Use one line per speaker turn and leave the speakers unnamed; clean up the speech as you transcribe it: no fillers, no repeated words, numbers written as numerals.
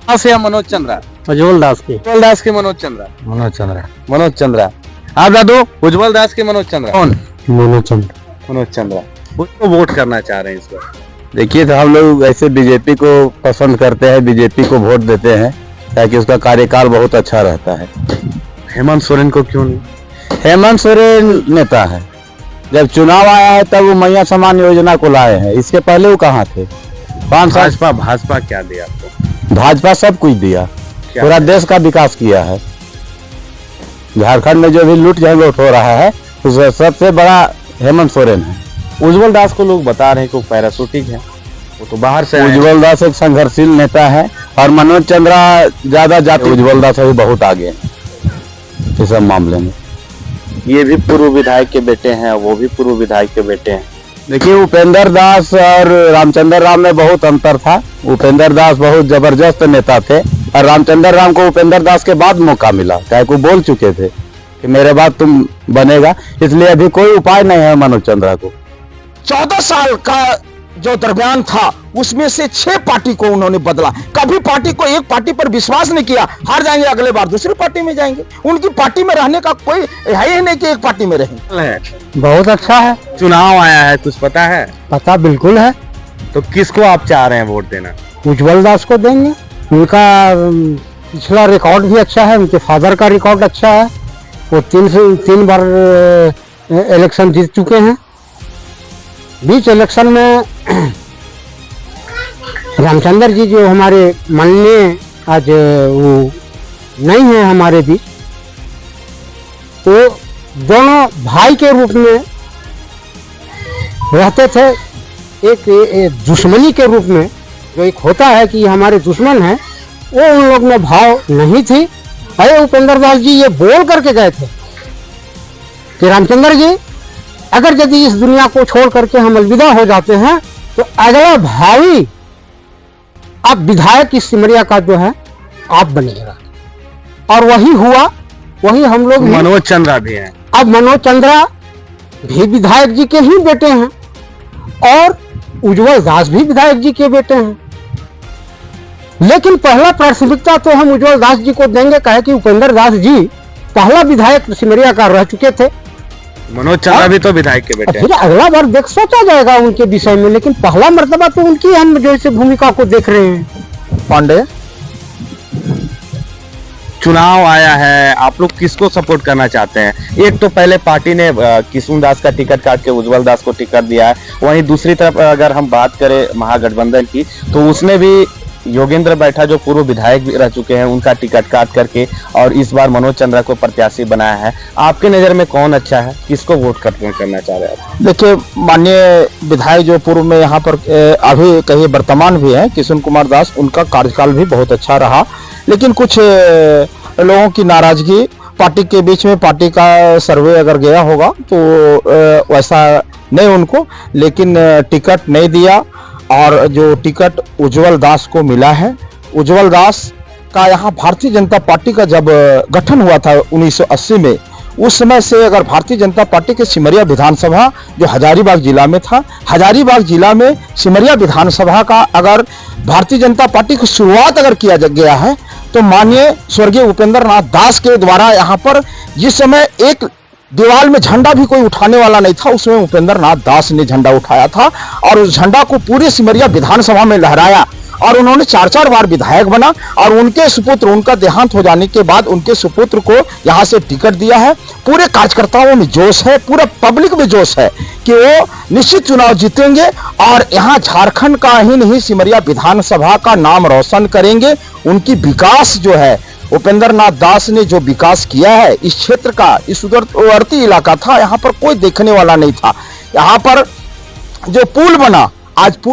दास या मनोज चंद्रा?
उज्जवल दास की।
उज्जवल दास के मनोज चंद्रा?
मनोज चंद्रा।
मनोज चंद्रा। आप दादू, उज्जवल दास के मनोज चंद्रा? कौन?
मनोज चंद्रा।
मनोज चंद्रा। उसको वोट करना चाह रहे हैं इस बार?
देखिए, तो हम लोग ऐसे बीजेपी को पसंद करते हैं, बीजेपी को वोट देते हैं ताकि उसका कार्यकाल बहुत अच्छा रहता है।
हेमंत सोरेन को क्यों नहीं?
हेमंत सोरेन नेता है, जब चुनाव आया है तब वो मैया समान योजना को लाए हैं, इसके पहले वो कहाँ थे? 5 साल
भाजपा क्या दिया आपको?
भाजपा सब कुछ दिया, पूरा देश का विकास किया है। झारखंड में जो भी लूट झलूट हो रहा है उसका सबसे बड़ा हेमंत सोरेन है।
उज्जवल दास को लोग बता रहे हैं कि वो पैराशूटिक है, वो तो बाहर से आए हैं।
उज्जवल दास एक संघर्षशील नेता है और मनोज चंद्रा ज्यादा जाते, उज्जवल दास अभी बहुत आगे हैं इस सब मामले में।
ये भी पूर्व विधायक के बेटे हैं, वो भी पूर्व विधायक के बेटे हैं।
देखिए, उपेंद्र दास और रामचंद्र राम में बहुत अंतर था। उपेंद्र दास बहुत जबरदस्त नेता थे और रामचंद्र राम को उपेंद्र दास के बाद मौका मिला, क्या को बोल चुके थे कि मेरे बाद तुम बनेगा, इसलिए अभी कोई उपाय नहीं है मनोज चंद्रा को।
14 साल का जो दरमियान था उसमें से 6 पार्टी को उन्होंने बदला। कभी पार्टी को एक पार्टी पर विश्वास नहीं किया, हार जाएंगे अगले बार दूसरी पार्टी में जाएंगे। उनकी पार्टी में रहने का कोई है ही नहीं कि एक पार्टी में रहेंगे।
बहुत अच्छा है।
चुनाव आया है, कुछ पता है?
पता बिल्कुल है।
तो किसको आप चाह रहे हैं वोट देना?
उज्जवल दास को देंगे। उनका पिछला रिकॉर्ड भी अच्छा है, उनके फादर का रिकॉर्ड अच्छा है, वो 3 बार इलेक्शन जीत चुके हैं। बीच इलेक्शन में रामचंद्र जी जो हमारे माननीय आज वो नहीं है हमारे बीच, वो दोनों भाई के रूप में रहते थे। एक दुश्मनी के रूप में जो एक होता है कि हमारे दुश्मन है, वो उन लोग में भाव नहीं थी। अरे उपेंद्र दास जी ये बोल करके गए थे कि रामचंद्र जी, अगर यदि इस दुनिया को छोड़ करके हम अलविदा हो जाते हैं तो अगला भावी अब विधायक इस सिमरिया का जो है आप बनेगा। और वही हुआ, वही हम लोग।
मनोज चंद्रा भी हैं।
अब मनोज चंद्रा भी विधायक जी के ही बेटे हैं और उज्जवल दास भी विधायक जी के बेटे हैं, लेकिन पहला प्राथमिकता तो हम उज्जवल दास जी को देंगे, कहे कि उपेंद्र दास जी पहला विधायक सिमरिया का रह चुके थे।
मनोज चंद्रा भी तो विधायक के बेटे हैं।
फिर अगला बार देख सोचा जाएगा उनके विषय में, लेकिन पहला मर्तबा तो उनकी हम जैसे भूमिका को देख रहे हैं। पांडे,
चुनाव आया है, आप लोग किसको सपोर्ट करना चाहते हैं? एक तो पहले पार्टी ने किशुन दास का टिकट काट के उज्जवल दास को टिकट दिया है, वहीं दूसरी तरफ अगर हम बात करें महागठबंधन की, तो उसमें भी योगेंद्र बैठा जो पूर्व विधायक भी रह चुके हैं, उनका टिकट काट करके और इस बार मनोज चंद्रा को प्रत्याशी बनाया है। आपके नजर में कौन अच्छा है, किसको वोट करना चाह रहे हैं?
देखिए, माननीय विधायक जो पूर्व में यहाँ पर अभी कहिए वर्तमान भी है किशुन कुमार दास, उनका कार्यकाल भी बहुत अच्छा रहा, लेकिन कुछ लोगों की नाराजगी पार्टी के बीच में, पार्टी का सर्वे अगर गया होगा तो वैसा नहीं उनको, लेकिन टिकट नहीं दिया और जो टिकट उज्जवल दास को मिला है। उज्जवल दास का यहाँ भारतीय जनता पार्टी का जब गठन हुआ था 1980 में, उस समय से अगर भारतीय जनता पार्टी के सिमरिया विधानसभा जो हजारीबाग जिला में था, हजारीबाग जिला में सिमरिया विधानसभा का अगर भारतीय जनता पार्टी की शुरुआत अगर किया गया है तो माननीय स्वर्गीय उपेंद्र नाथ दास के द्वारा यहाँ पर जिस समय एक दीवार में झंडा भी कोई उठाने वाला नहीं था, उसमें उपेंद्र नाथ दास ने झंडा उठाया था और उस झंडा को पूरे सिमरिया विधानसभा में लहराया और उन्होंने 4 बार विधायक बना और उनके सुपुत्र, उनका देहांत हो जाने के बाद उनके सुपुत्र को यहाँ से टिकट दिया है। पूरे कार्यकर्ताओं में जोश है, पूरे पब्लिक में जोश है कि वो निश्चित चुनाव जीतेंगे और यहाँ झारखंड का ही नहीं सिमरिया विधानसभा का नाम रोशन करेंगे। उनकी विकास जो है, उपेंद्र नाथ दास ने जो विकास किया है इस क्षेत्र का, इस सुदूरवर्ती इलाका था, यहाँ पर कोई देखने वाला नहीं था। यहाँ पर जो पुल बना, आज पुल